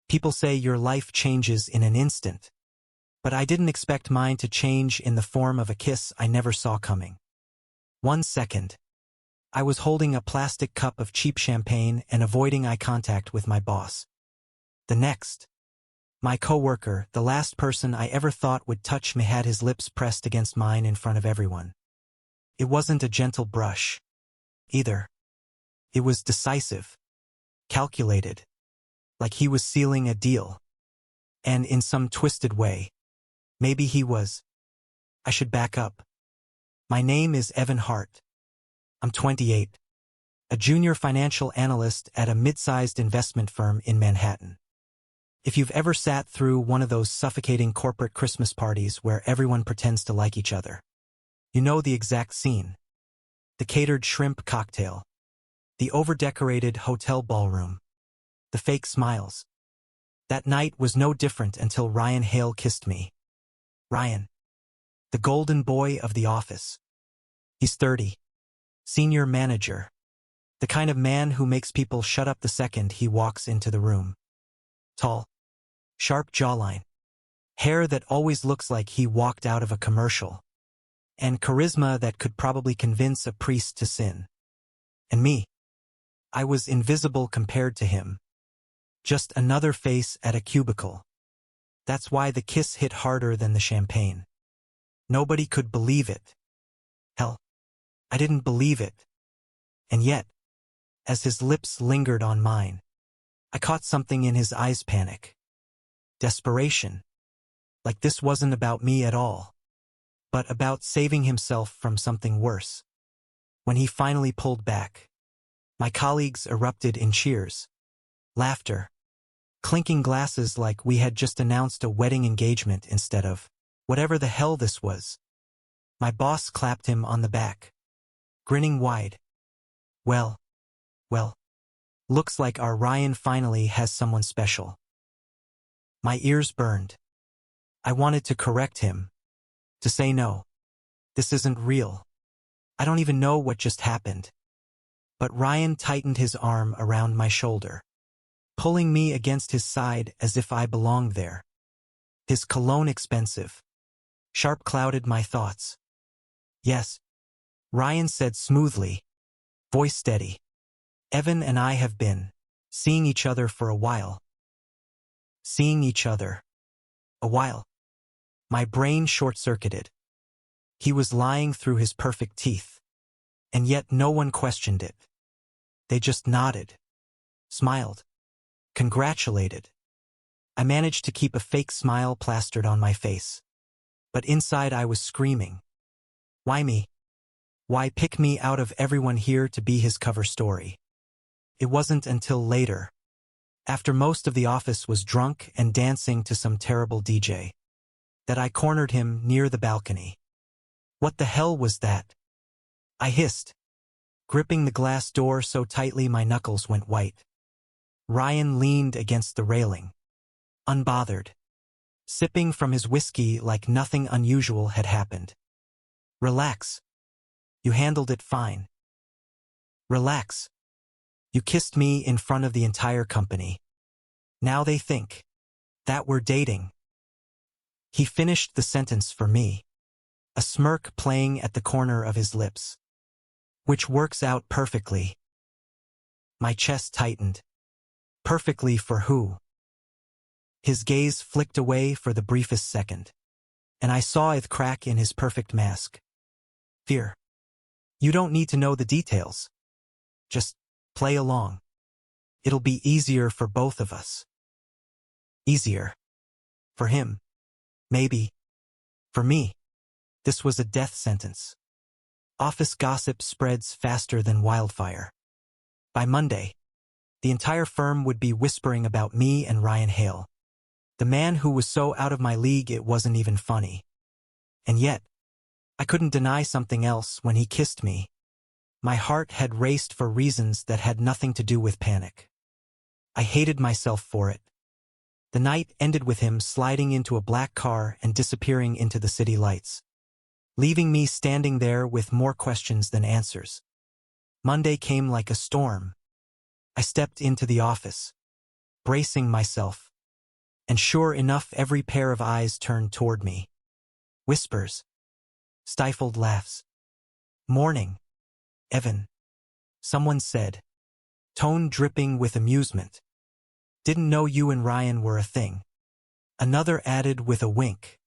People say your life changes in an instant, but I didn't expect mine to change in the form of a kiss I never saw coming. 1 second, I was holding a plastic cup of cheap champagne and avoiding eye contact with my boss. The next, my coworker, the last person I ever thought would touch me, had his lips pressed against mine in front of everyone. It wasn't a gentle brush, either. It was decisive, calculated, like he was sealing a deal. And in some twisted way, maybe he was. I should back up. My name is Evan Hart. I'm 28, a junior financial analyst at a mid-sized investment firm in Manhattan. If you've ever sat through one of those suffocating corporate Christmas parties where everyone pretends to like each other, you know the exact scene. The catered shrimp cocktail, the over-decorated hotel ballroom, the fake smiles. That night was no different until Ryan Hale kissed me. Ryan, the golden boy of the office. He's 30, senior manager, the kind of man who makes people shut up the second he walks into the room. Tall, sharp jawline, hair that always looks like he walked out of a commercial, and charisma that could probably convince a priest to sin. And me, I was invisible compared to him. Just another face at a cubicle. That's why the kiss hit harder than the champagne. Nobody could believe it. Hell, I didn't believe it. And yet, as his lips lingered on mine, I caught something in his eyes: panic. Desperation. Like this wasn't about me at all, but about saving himself from something worse. When he finally pulled back, my colleagues erupted in cheers, laughter, clinking glasses like we had just announced a wedding engagement instead of whatever the hell this was. My boss clapped him on the back, grinning wide. Well, looks like our Ryan finally has someone special. My ears burned. I wanted to correct him, to say no. This isn't real. I don't even know what just happened. But Ryan tightened his arm around my shoulder, pulling me against his side as if I belonged there. His cologne, expensive, sharp, clouded my thoughts. Yes, Ryan said smoothly, voice steady. Evan and I have been seeing each other for a while. Seeing each other. A while. My brain short-circuited. He was lying through his perfect teeth, and yet no one questioned it. They just nodded, smiled, congratulated. I managed to keep a fake smile plastered on my face, but inside I was screaming. Why me? Why pick me out of everyone here to be his cover story? It wasn't until later, after most of the office was drunk and dancing to some terrible DJ, that I cornered him near the balcony. What the hell was that? I hissed, gripping the glass door so tightly my knuckles went white. Ryan leaned against the railing, unbothered, sipping from his whiskey like nothing unusual had happened. Relax. You handled it fine. Relax. You kissed me in front of the entire company. Now they think that we're dating. He finished the sentence for me, a smirk playing at the corner of his lips. Which works out perfectly. My chest tightened. Perfectly for who? His gaze flicked away for the briefest second, and I saw it crack in his perfect mask. Fear. You don't need to know the details. Just play along. It'll be easier for both of us. Easier. For him. Maybe. For me. This was a death sentence. Office gossip spreads faster than wildfire. By Monday, the entire firm would be whispering about me and Ryan Hale, the man who was so out of my league it wasn't even funny. And yet, I couldn't deny something else when he kissed me. My heart had raced for reasons that had nothing to do with panic. I hated myself for it. The night ended with him sliding into a black car and disappearing into the city lights, leaving me standing there with more questions than answers. Monday came like a storm. I stepped into the office, bracing myself, And sure enough, every pair of eyes turned toward me. Whispers. Stifled laughs. "Morning, Evan," someone said, tone dripping with amusement. "Didn't know you and Ryan were a thing." Another added with a wink.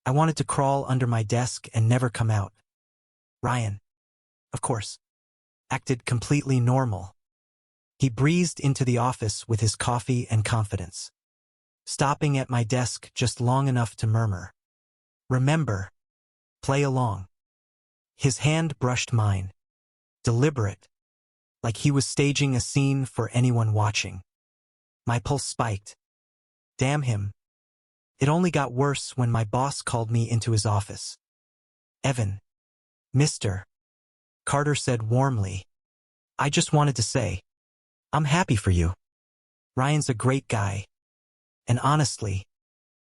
I wanted to crawl under my desk and never come out. Ryan, of course, acted completely normal. He breezed into the office with his coffee and confidence, stopping at my desk just long enough to murmur, "Remember, play along." His hand brushed mine, deliberate, like he was staging a scene for anyone watching. My pulse spiked. Damn him. It only got worse when my boss called me into his office. "Evan, Mr. Carter said warmly, "I just wanted to say, I'm happy for you. Ryan's a great guy. And honestly,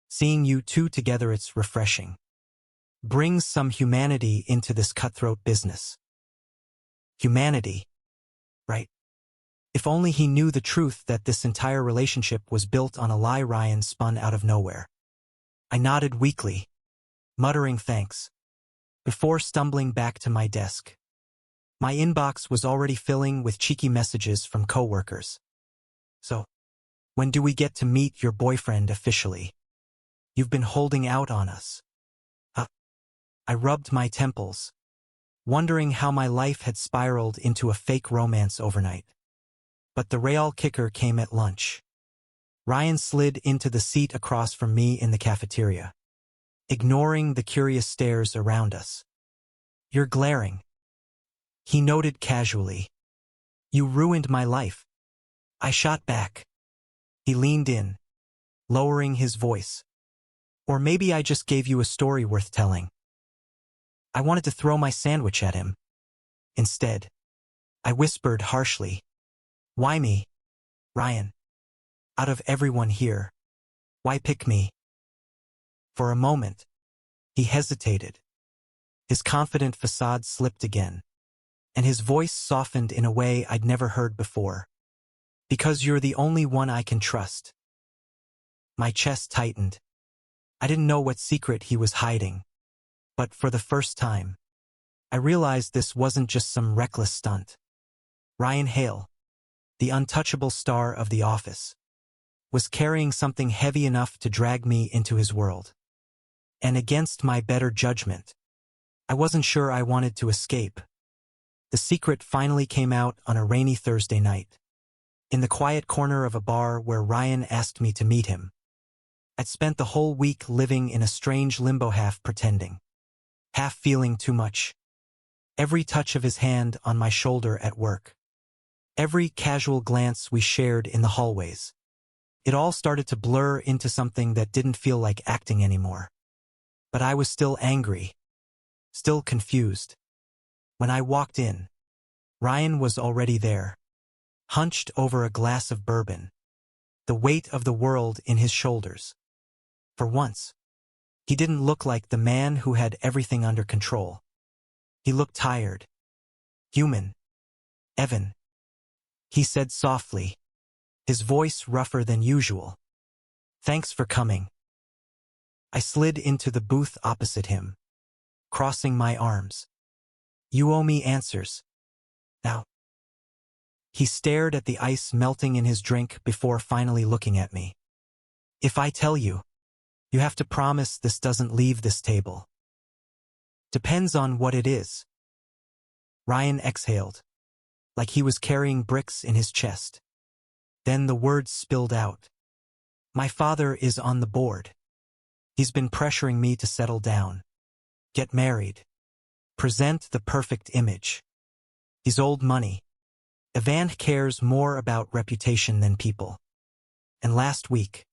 seeing you two together, it's refreshing. Brings some humanity into this cutthroat business." Humanity, right? If only he knew the truth that this entire relationship was built on a lie Ryan spun out of nowhere. I nodded weakly, muttering thanks, before stumbling back to my desk. My inbox was already filling with cheeky messages from coworkers. "So, when do we get to meet your boyfriend officially? You've been holding out on us." I rubbed my temples, wondering how my life had spiraled into a fake romance overnight. But the real kicker came at lunch. Ryan slid into the seat across from me in the cafeteria, ignoring the curious stares around us. "You're glaring," he noted casually. "You ruined my life." I shot back. He leaned in, lowering his voice. "Or maybe I just gave you a story worth telling." I wanted to throw my sandwich at him. Instead, I whispered harshly, "Why me, Ryan? Out of everyone here, why pick me?" For a moment, he hesitated. His confident facade slipped again, and his voice softened in a way I'd never heard before. "Because you're the only one I can trust." My chest tightened. I didn't know what secret he was hiding, but for the first time, I realized this wasn't just some reckless stunt. Ryan Hale, the untouchable star of The Office, was carrying something heavy enough to drag me into his world. And against my better judgment, I wasn't sure I wanted to escape. The secret finally came out on a rainy Thursday night, in the quiet corner of a bar where Ryan asked me to meet him. I'd spent the whole week living in a strange limbo, half pretending, half feeling too much. Every touch of his hand on my shoulder at work, every casual glance we shared in the hallways, it all started to blur into something that didn't feel like acting anymore. But I was still angry, still confused. When I walked in, Ryan was already there, hunched over a glass of bourbon, the weight of the world in his shoulders. For once, he didn't look like the man who had everything under control. He looked tired. "Human. Evan," he said softly, his voice rougher than usual. "Thanks for coming." I slid into the booth opposite him, crossing my arms. "You owe me answers. Now." He stared at the ice melting in his drink before finally looking at me. "If I tell you, you have to promise this doesn't leave this table." "Depends on what it is." Ryan exhaled, like he was carrying bricks in his chest. Then the words spilled out. "My father is on the board. He's been pressuring me to settle down, get married, present the perfect image. He's old money. Evan cares more about reputation than people. And last week,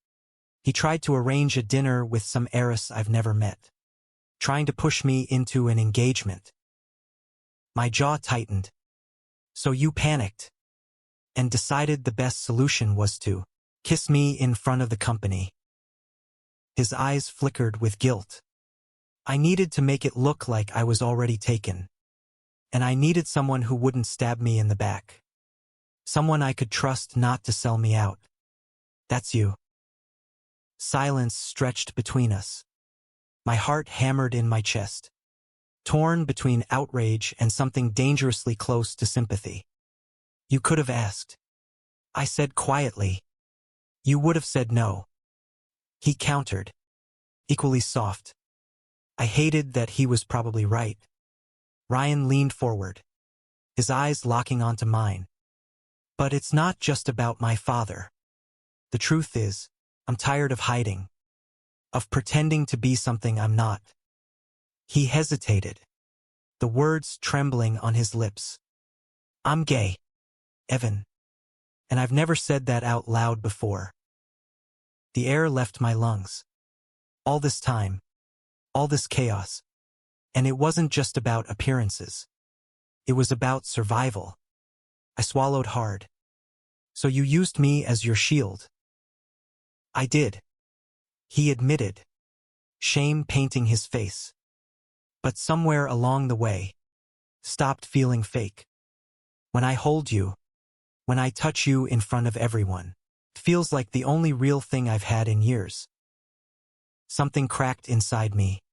he tried to arrange a dinner with some heiress I've never met, trying to push me into an engagement." My jaw tightened. "So you panicked and decided the best solution was to kiss me in front of the company." His eyes flickered with guilt. I needed to make it look like I was already taken. And I needed someone who wouldn't stab me in the back. Someone I could trust not to sell me out. "That's you." Silence stretched between us. My heart hammered in my chest, torn between outrage and something dangerously close to sympathy. You could have asked. I said quietly. You would have said no. He countered, equally soft. I hated that he was probably right. Ryan leaned forward, his eyes locking onto mine. But it's not just about my father. The truth is, I'm tired of hiding, of pretending to be something I'm not. He hesitated, the words trembling on his lips. I'm gay, Evan. And I've never said that out loud before. The air left my lungs. All this time, all this chaos. And it wasn't just about appearances. It was about survival. I swallowed hard. So you used me as your shield? I did. He admitted, shame painting his face. But somewhere along the way, stopped feeling fake. When I hold you, when I touch you in front of everyone, it feels like the only real thing I've had in years. Something cracked inside me.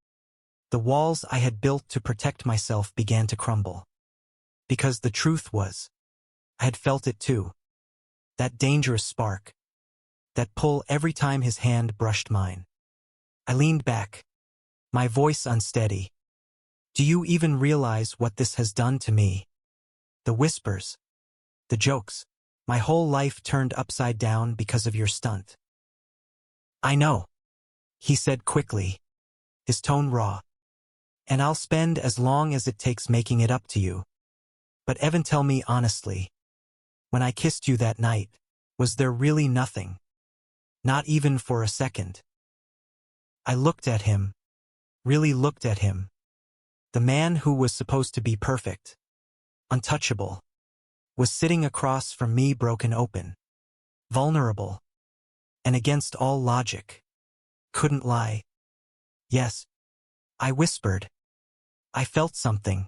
The walls I had built to protect myself began to crumble. Because the truth was, I had felt it too. That dangerous spark. That pull every time his hand brushed mine. I leaned back, my voice unsteady. Do you even realize what this has done to me? The whispers, the jokes, my whole life turned upside down because of your stunt. I know, he said quickly, his tone raw. And I'll spend as long as it takes making it up to you. But Evan, tell me honestly, when I kissed you that night, was there really nothing? Not even for a second. I looked at him, really looked at him. The man who was supposed to be perfect, untouchable, was sitting across from me, broken open, vulnerable, and against all logic. Couldn't lie. Yes, I whispered. I felt something.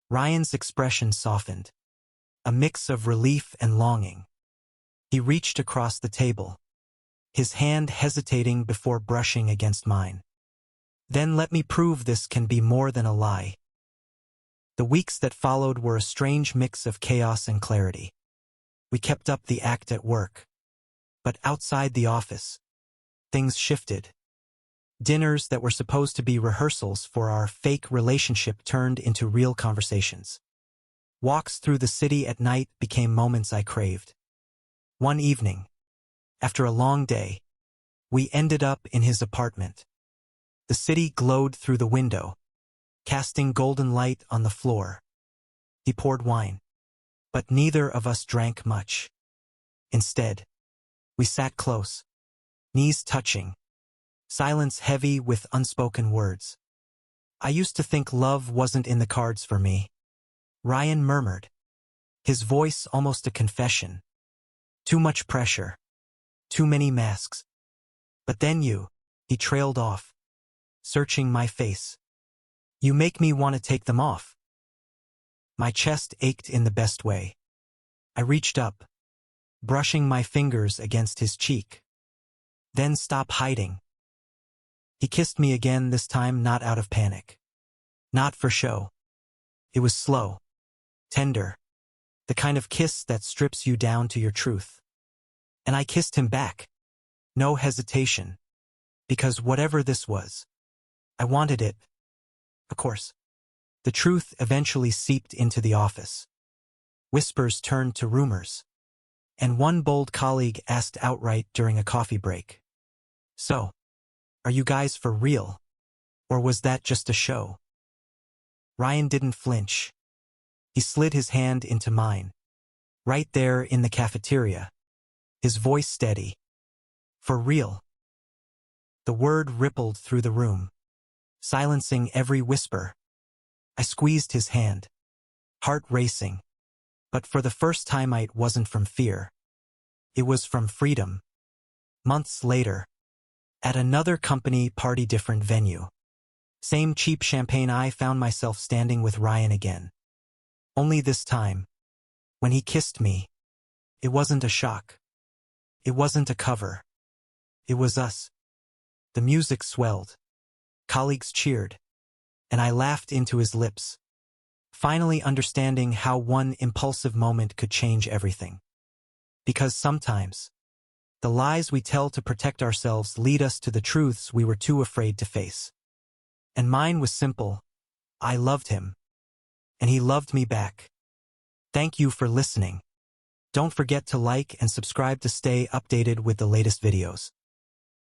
Ryan's expression softened, a mix of relief and longing. He reached across the table, his hand hesitating before brushing against mine. Then let me prove this can be more than a lie. The weeks that followed were a strange mix of chaos and clarity. We kept up the act at work. But outside the office, things shifted. Dinners that were supposed to be rehearsals for our fake relationship turned into real conversations. Walks through the city at night became moments I craved. One evening, after a long day, we ended up in his apartment. The city glowed through the window, casting golden light on the floor. He poured wine, but neither of us drank much. Instead, we sat close, knees touching, silence heavy with unspoken words. I used to think love wasn't in the cards for me. Ryan murmured, his voice almost a confession. Too much pressure. Too many masks. But then he trailed off, searching my face. You make me want to take them off. My chest ached in the best way. I reached up, brushing my fingers against his cheek. Then stop hiding. He kissed me again, this time not out of panic. Not for show. It was slow, tender, the kind of kiss that strips you down to your truth. And I kissed him back. No hesitation. Because whatever this was, I wanted it. Of course. The truth eventually seeped into the office. Whispers turned to rumors. And one bold colleague asked outright during a coffee break. So, are you guys for real? Or was that just a show? Ryan didn't flinch. He slid his hand into mine. Right there in the cafeteria. His voice steady. For real. The word rippled through the room, silencing every whisper. I squeezed his hand, heart racing. But for the first time it wasn't from fear. It was from freedom. Months later, at another company party, different venue. Same cheap champagne, I found myself standing with Ryan again. Only this time, when he kissed me, it wasn't a shock. It wasn't a cover. It was us. The music swelled. Colleagues cheered. And I laughed into his lips, finally understanding how one impulsive moment could change everything. Because sometimes, the lies we tell to protect ourselves lead us to the truths we were too afraid to face. And mine was simple. I loved him. And he loved me back. Thank you for listening. Don't forget to like and subscribe to stay updated with the latest videos.